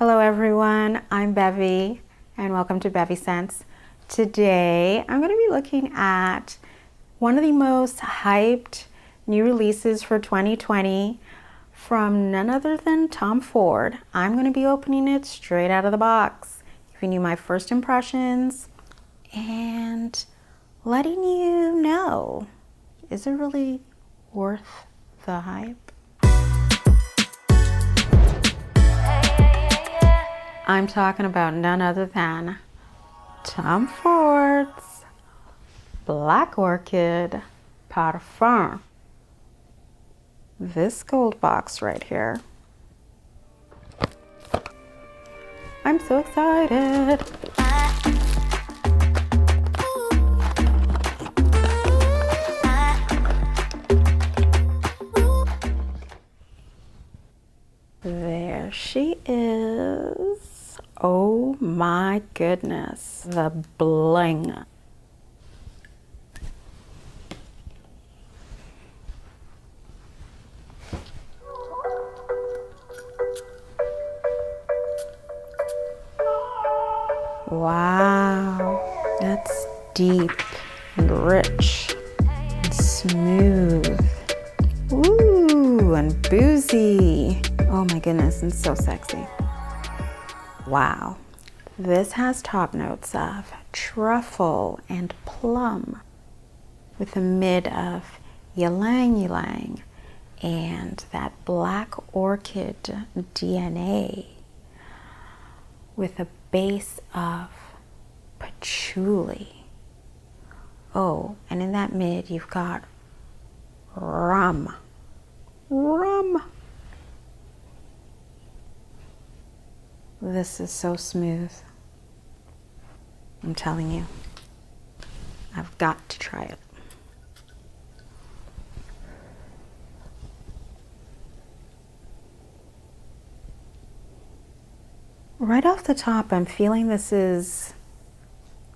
Hello everyone, I'm Bevy and welcome to Bevy Scents. Today I'm going to be looking at one of the most hyped new releases for 2020 from none other than Tom Ford. I'm going to be opening it straight out of the box, giving you my first impressions and letting you know, is it really worth the hype? I'm talking about none other than Tom Ford's Black Orchid Parfum. This gold box right here. I'm so excited. There she is. Oh my goodness, the bling. Wow, that's deep and rich and smooth. Ooh, and boozy. Oh my goodness, and so sexy. Wow, this has top notes of truffle and plum with a mid of ylang ylang and that black orchid DNA with a base of patchouli. Oh, and in that mid you've got rum. Rum. This is so smooth. I'm telling you, I've got to try it. Right off the top, I'm feeling this is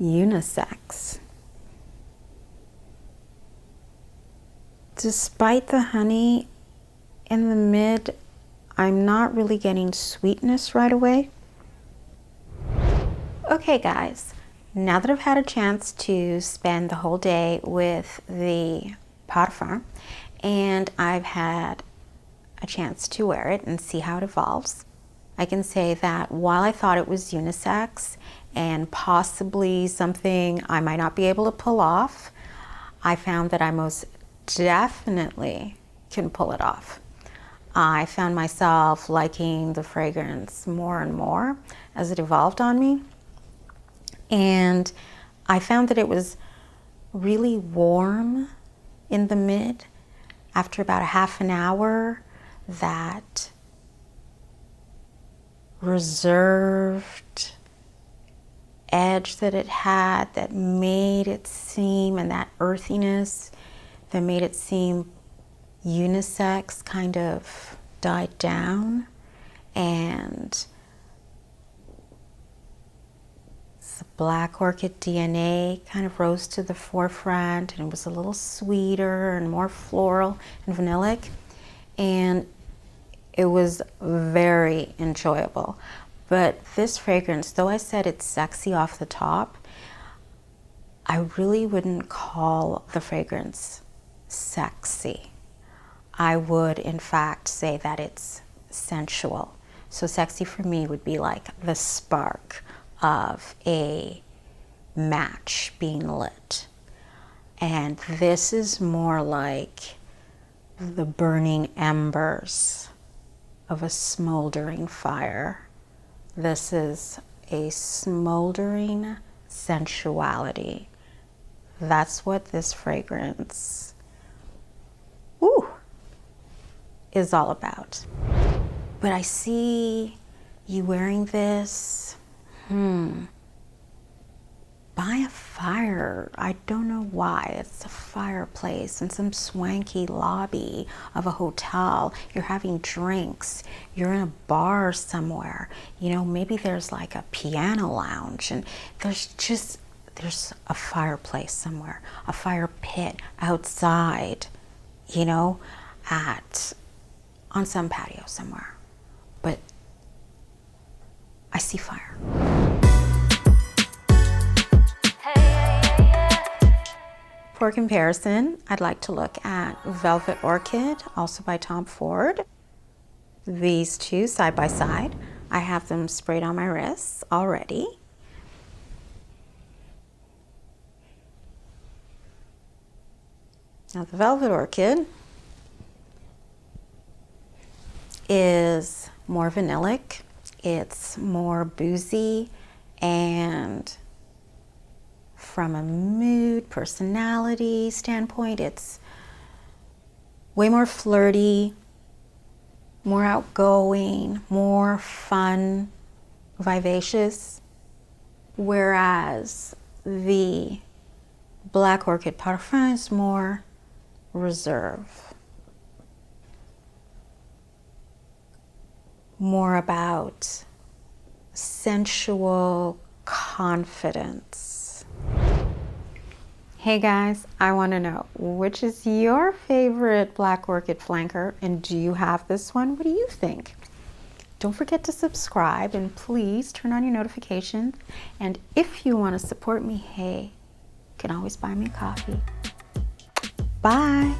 unisex. Despite the honey in the mid, I'm not really getting sweetness right away. Okay guys, now that I've had a chance to spend the whole day with the Parfum and I've had a chance to wear it and see how it evolves, I can say that while I thought it was unisex and possibly something I might not be able to pull off, I found that I most definitely can pull it off. I found myself liking the fragrance more and more as it evolved on me. And I found that it was really warm in the mid. After about a half an hour, that reserved edge that it had that made it seem, and that earthiness that made it seem unisex kind of died down, and the black orchid DNA kind of rose to the forefront, and it was a little sweeter and more floral and vanillic, and it was very enjoyable. But this fragrance, though I said it's sexy off the top, I really wouldn't call the fragrance sexy. I would in fact say that it's sensual. So sexy for me would be like the spark of a match being lit. And this is more like the burning embers of a smoldering fire. This is a smoldering sensuality. That's what this fragrance is all about. But I see you wearing this by a fire. I don't know why. It's a fireplace in some swanky lobby of a hotel. You're having drinks. You're in a bar somewhere. You know, maybe there's like a piano lounge and there's a fireplace somewhere, a fire pit outside, you know, on some patio somewhere. But I see fire. For comparison, I'd like to look at Velvet Orchid, also by Tom Ford. These two side by side. I have them sprayed on my wrists already. Now the Velvet Orchid is more vanillic. It's more boozy, and from a mood, personality standpoint, it's way more flirty, more outgoing, more fun, vivacious. Whereas the Black Orchid Parfum is more reserve, more about sensual confidence. Hey guys, I want to know, which is your favorite Black Orchid flanker, and do you have this one? What do you think? Don't forget to subscribe, and please turn on your notifications. And if you want to support me, hey, you can always buy me a coffee. Bye.